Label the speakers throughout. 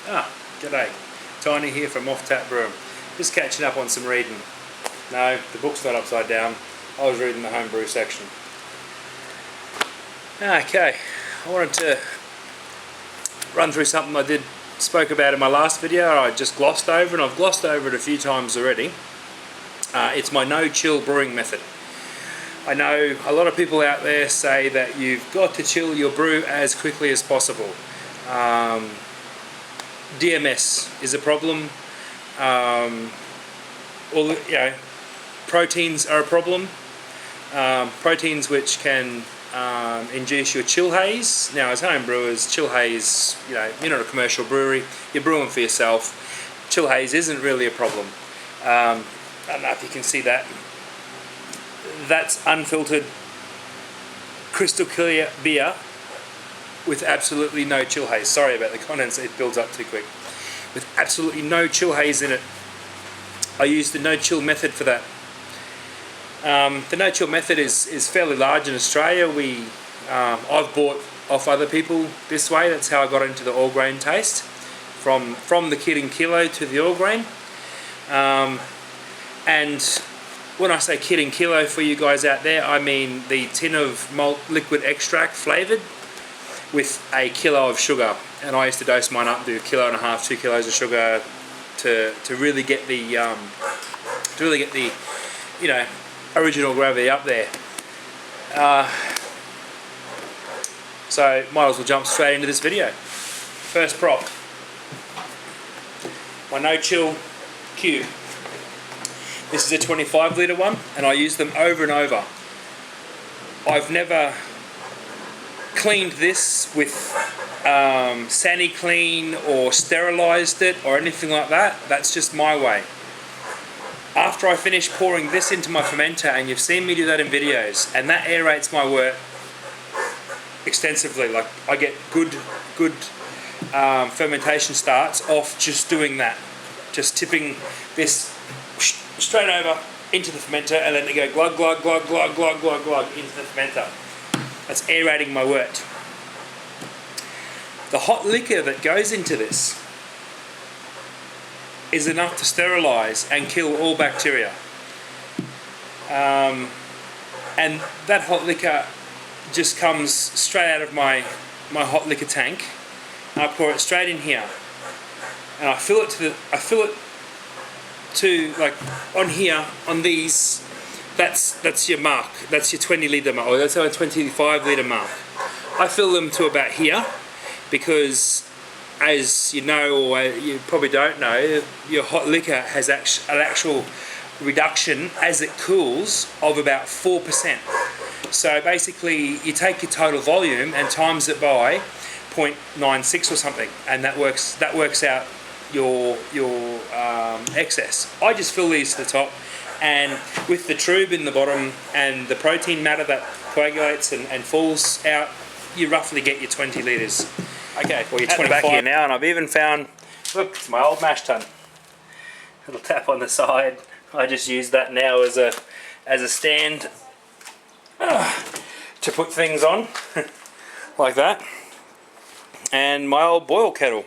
Speaker 1: G'day. Tiny here from Off Tap Brewing. Just catching up on some reading. No, the book's not upside down. I was reading the homebrew section. Okay, I wanted to run through something I spoke about in my last video. I just glossed over, and I've glossed over it a few times already. It's my no-chill brewing method. I know a lot of people out there say that you've got to chill your brew as quickly as possible. DMS is a problem. Proteins are a problem. Proteins which can induce your chill haze. Now, as home brewers, chill haze, you're not a commercial brewery, you're brewing for yourself. Chill haze isn't really a problem. I don't know if you can see that. That's unfiltered, crystal clear beer with absolutely no chill haze. Sorry about the condensate, it builds up too quick. With absolutely no chill haze in it. I use the no-chill method for that. The no-chill method is fairly large in Australia. I've bought off other people this way. That's how I got into the all grain taste, from the kid in kilo to the all grain. And when I say kid in kilo for you guys out there, I mean the tin of malt liquid extract flavoured with a kilo of sugar. And I used to dose mine up, do 1.5 kilos, 2 kilos of sugar to really get the original gravity up there. So might as well jump straight into this video. First prop, my no chill cube. This is a 25 litre one, and I use them over and over. I've never cleaned this with Sani Clean or sterilised it or anything like that. That's just my way. After I finish pouring this into my fermenter, and you've seen me do that in videos, and that aerates my wort extensively. Like, I get good fermentation starts off just doing that. Just tipping this straight over into the fermenter and letting it go glug, glug, glug, glug, glug, glug, glug into the fermenter. That's aerating my wort. The hot liquor that goes into this is enough to sterilise and kill all bacteria. And that hot liquor just comes straight out of my hot liquor tank. And I pour it straight in here, and I fill it to like on here, on these. That's your mark. That's your 20 litre mark, or that's our 25 litre mark. I fill them to about here because, as you know, or you probably don't know, your hot liquor has an actual reduction as it cools of about 4%. So basically, you take your total volume and times it by 0.96 or something, and that works out your excess. I just fill these to the top, and with the tube in the bottom and the protein matter that coagulates and falls out, you roughly get your 20 litres. Okay, well, you're 25 back here now, and I've even found, look, it's my old mash tun. Little tap on the side. I just use that now as a stand to put things on, like that. And my old boil kettle,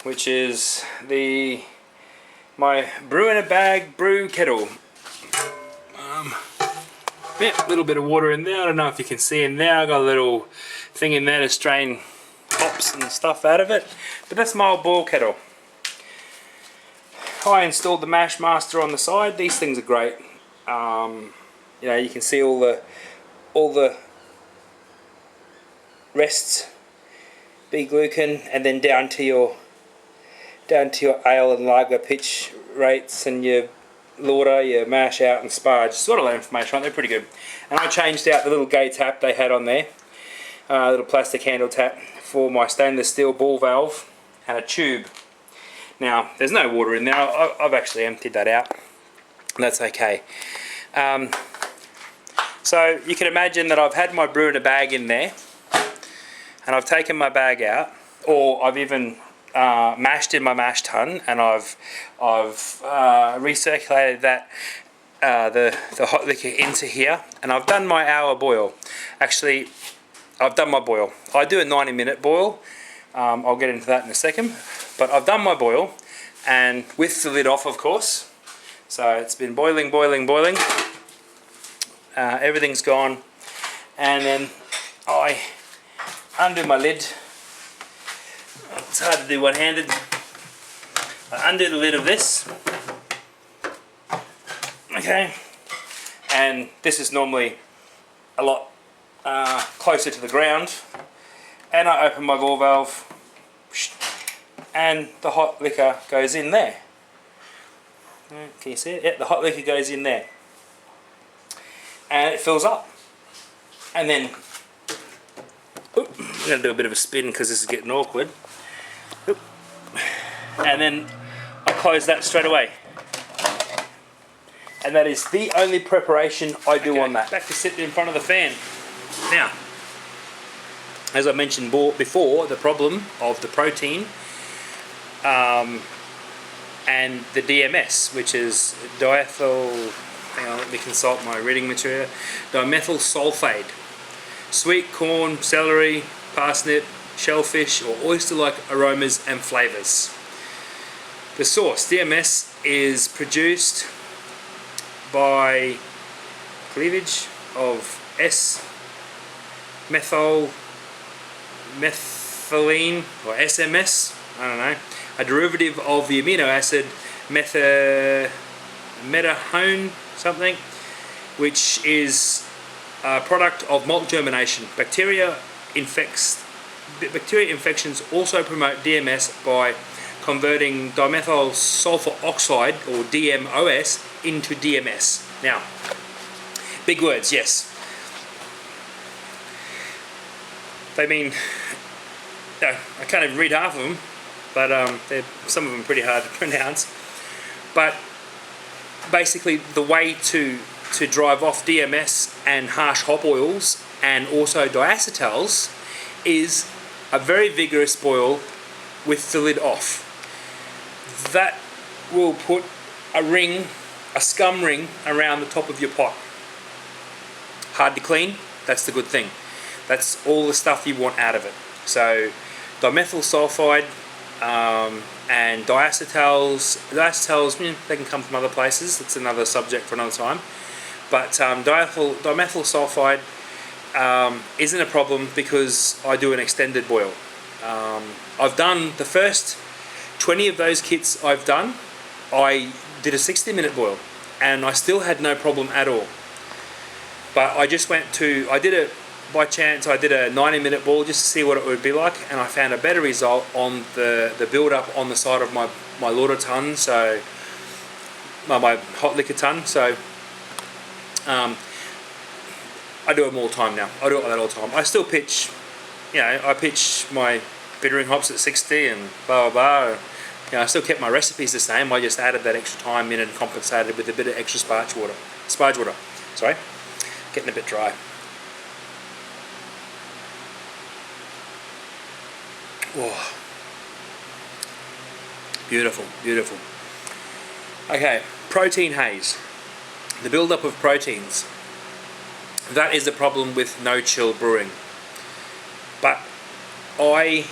Speaker 1: which is my brew in a bag brew kettle. Yeah, a little bit of water in there. I don't know if you can see in there. I got a little thing in there to strain hops and stuff out of it. But that's my old boil kettle. I installed the mash master on the side. These things are great. You can see all the rests, B-glucan, and then down to your ale and lager pitch rates, and your lauter, your mash out and sparge. It's got a lot of information on it. They're pretty good. And I changed out the little gay tap they had on there, a little plastic handle tap for my stainless steel ball valve, and a tube. Now, there's no water in there. I've actually emptied that out, and that's okay. So you can imagine that I've had my brew in a bag in there, and I've taken my bag out, or I've even mashed in my mash tun, and I've recirculated that the hot liquor into here, and I've done my hour boil. Actually, I've done my boil. I do a 90-minute boil. I'll get into that in a second. But I've done my boil, and with the lid off, of course. So it's been boiling, boiling, boiling. Everything's gone, and then I undo my lid. It's hard to do one-handed. I undo the lid of this. Okay, and this is normally a lot closer to the ground. And I open my ball valve, and the hot liquor goes in there. Can you see it? Yeah, the hot liquor goes in there. And it fills up. And then, I'm going to do a bit of a spin because this is getting awkward. And then I close that straight away. And that is the only preparation I do on that. Back to sitting in front of the fan. Now, as I mentioned before, the problem of the protein and the DMS, which is diethyl, hang on, let me consult my reading material, dimethyl sulfate. Sweet corn, celery, parsnip, shellfish or oyster-like aromas and flavours. The source, DMS, is produced by cleavage of methylene or SMS, I don't know, a derivative of the amino acid metahone something, which is a product of malt germination. Bacteria infections also promote DMS by converting dimethyl sulfur oxide or DMOS into DMS. Now, big words, yes. They mean, no, I can't even read half of them, but some of them are pretty hard to pronounce. But basically, the way to drive off DMS and harsh hop oils and also diacetals is a very vigorous boil with the lid off. That will put a scum ring around the top of your pot. Hard to clean, that's the good thing. That's all the stuff you want out of it. So dimethyl sulfide and diacetals, they can come from other places. That's another subject for another time. But dimethyl sulfide isn't a problem because I do an extended boil. I've done the first 20 of those kits I've done. I did a 60-minute boil and I still had no problem at all. But I just by chance I did a 90-minute boil just to see what it would be like, and I found a better result on the build-up on the side of my lauter tun, so my hot liquor tun. So I do it all the time now. I do it like that all the time. I still pitch, I pitch my bittering hops at 60 and blah blah blah. I still kept my recipes the same. I just added that extra time in and compensated with a bit of extra sparge water. Sorry, getting a bit dry. Oh, beautiful, beautiful. Okay, protein haze. The build-up of proteins. That is the problem with no-chill brewing. But I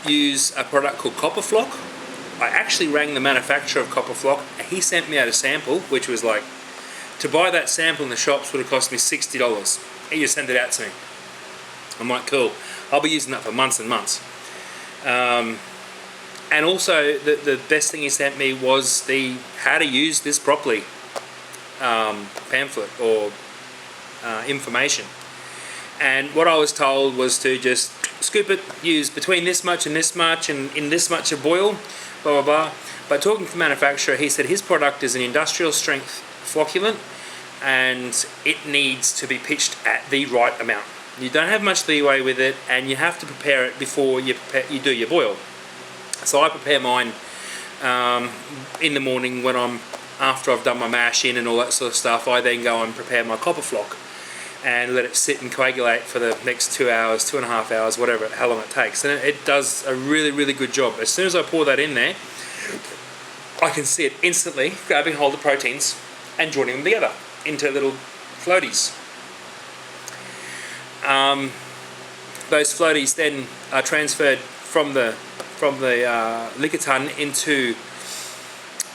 Speaker 1: use a product called Copper Flock. I actually rang the manufacturer of Copper Flock, and he sent me out a sample, which was like, to buy that sample in the shops would have cost me $60. He just sent it out to me. I'm like, cool. I'll be using that for months and months. And also, the best thing he sent me was the how to use this properly pamphlet or information. And what I was told was to just scoop it, use between this much and this much, and in this much of boil, blah blah blah. But talking to the manufacturer, he said his product is an industrial strength flocculant, and it needs to be pitched at the right amount. You don't have much leeway with it, and you have to prepare it before you do your boil. So I prepare mine in the morning after I've done my mash in and all that sort of stuff. I then go and prepare my Copper Flock and let it sit and coagulate for the next 2 hours, 2.5 hours, whatever, how long it takes. And it does a really, really good job. As soon as I pour that in there, I can see it instantly grabbing hold of proteins and joining them together into little floaties. Those floaties then are transferred from the liquor ton into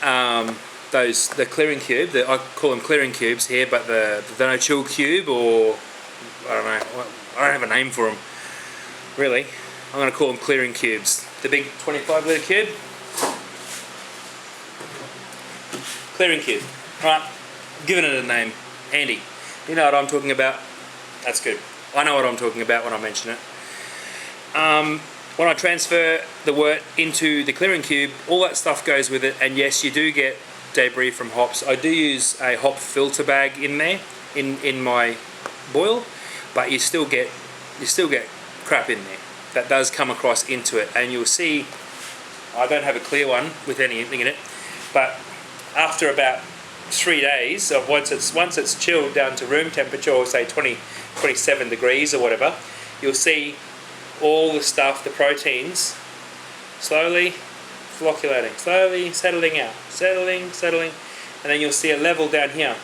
Speaker 1: the clearing cube. I call them clearing cubes here, but the no chill cube, or I don't know. I don't have a name for them really. I'm going to call them clearing cubes. The big 25 litre cube. Clearing cube. Right, giving it a name. Andy, you know what I'm talking about? That's good. I know what I'm talking about when I mention it. When I transfer the wort into the clearing cube, all that stuff goes with it, and yes, you do get debris from hops. I do use a hop filter bag in there, in my boil, but you still get crap in there that does come across into it, and you'll see I don't have a clear one with anything in it, but after about 3 days of once it's chilled down to room temperature, or say 27 degrees or whatever, you'll see all the stuff, the proteins, slowly flocculating, slowly settling out, settling, and then you'll see a level down here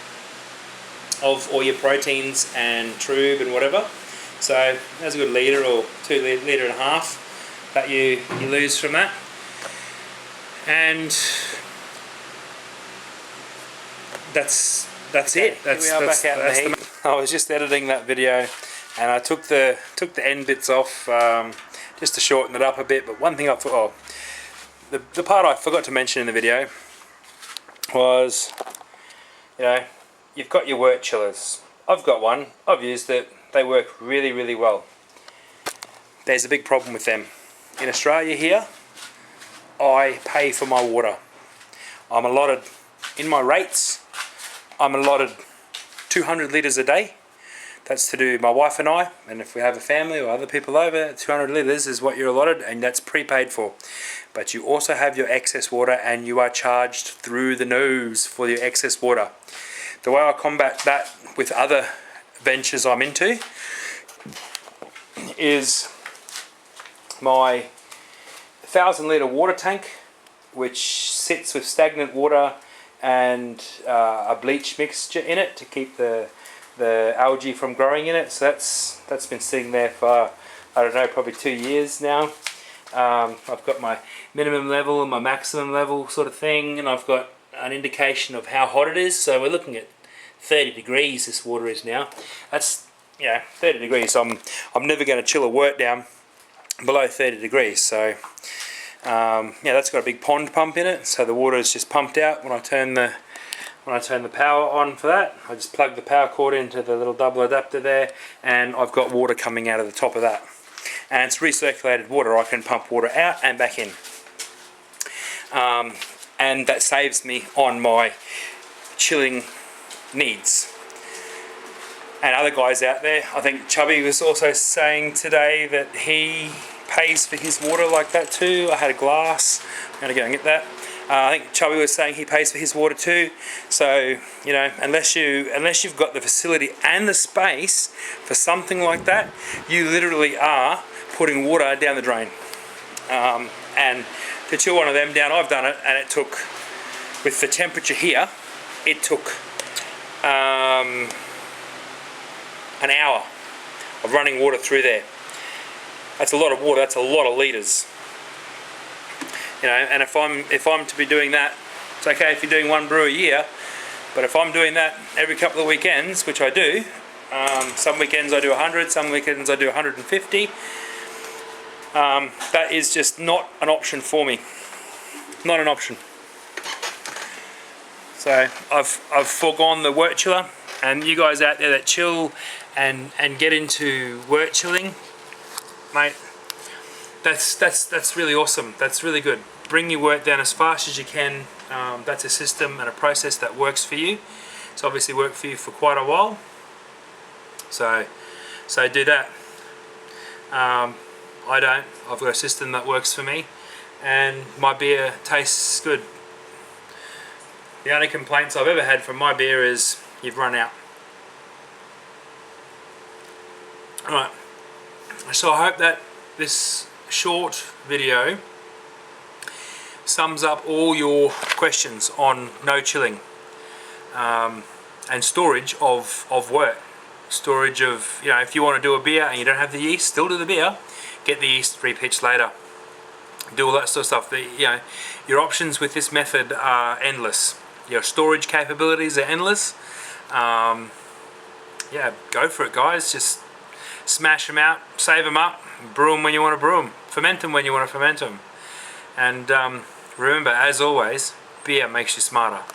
Speaker 1: of all your proteins and trube and whatever. So that's a good litre or 2 litre and a half that you lose from that. And that's it. I was just editing that video, and I took the end bits off just to shorten it up a bit. But one thing I thought, the part I forgot to mention in the video was, you've got your wort chillers. I've got one. I've used it. They work really, really well. There's a big problem with them. In Australia here, I pay for my water. I'm allotted, in my rates, I'm allotted 200 litres a day. That's to do my wife and I, and if we have a family or other people over, 200 litres is what you're allotted, and that's prepaid for. But you also have your excess water, and you are charged through the nose for your excess water. The way I combat that with other ventures I'm into is my 1,000 litre water tank, which sits with stagnant water and a bleach mixture in it to keep the algae from growing in it. So that's been sitting there for, I don't know, probably 2 years now. I've got my minimum level and my maximum level sort of thing, and I've got an indication of how hot it is. So we're looking at 30 degrees this water is now. That's 30 degrees. I'm never going to chill a wort down below 30 degrees. So that's got a big pond pump in it, so the water is just pumped out when I turn the power on for that. I just plug the power cord into the little double adapter there, and I've got water coming out of the top of that, and it's recirculated water. I can pump water out and back in, and that saves me on my chilling needs. And other guys out there, I think Chubby was also saying today that he pays for his water like that too. I had a glass. I'm going to go and get that. I think Chubby was saying he pays for his water too. So unless you've got the facility and the space for something like that, you literally are putting water down the drain. And to chill one of them down, I've done it, and it took, with the temperature here, it took an hour of running water through there. That's a lot of water. That's a lot of litres. And if I'm to be doing that, it's okay if you're doing one brew a year, but if I'm doing that every couple of weekends, which I do, some weekends I do 100, some weekends I do 150, that is just not an option for me. Not an option. So I've foregone the wort chiller, and you guys out there that chill and get into wort chilling, mate, that's really awesome. That's really good. Bring your wort down as fast as you can. That's a system and a process that works for you. It's obviously worked for you for quite a while. So do that. I don't. I've got a system that works for me, and my beer tastes good. The only complaints I've ever had from my beer is you've run out. Alright, so I hope that this short video sums up all your questions on no chilling and storage of wort. Storage of, if you want to do a beer and you don't have the yeast, still do the beer, get the yeast repitched later. do all that sort of stuff. Your options with this method are endless. Your storage capabilities are endless. Yeah, go for it, guys. Just smash them out, save them up, brew them when you want to brew them, ferment them when you want to ferment them. And remember, as always, beer makes you smarter.